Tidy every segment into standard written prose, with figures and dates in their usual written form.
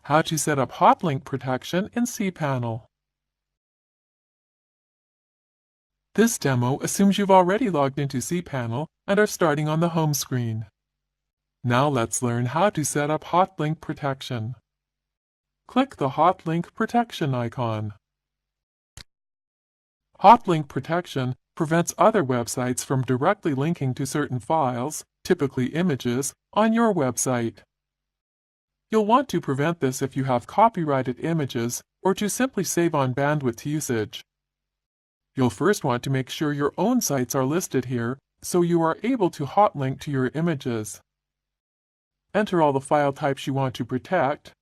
How to set up hotlink protection in cPanel. This demo assumes you've already logged into cPanel and are starting on the home screen. Now let's learn how to set up hotlink protection. Click the hotlink protection icon. Hotlink protection prevents other websites from directly linking to certain files, typically images, on your website. You'll want to prevent this if you have copyrighted images or to simply save on bandwidth usage. You'll first want to make sure your own sites are listed here so you are able to hotlink to your images. Enter all the file types you want to protect,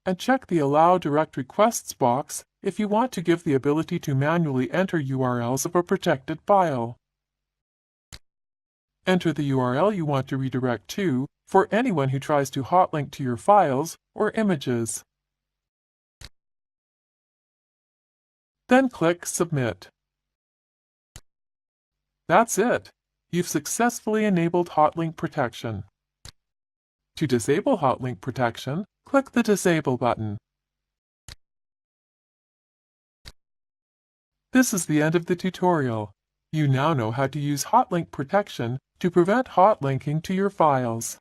and check the Allow Direct Requests box if you want to give the ability to manually enter URLs of a protected file. Enter the URL you want to redirect to for anyone who tries to hotlink to your files or images. Then click Submit. That's it! You've successfully enabled hotlink protection. To disable hotlink protection, click the Disable button. This is the end of the tutorial. You now know how to use hotlink protection to prevent hotlinking to your files.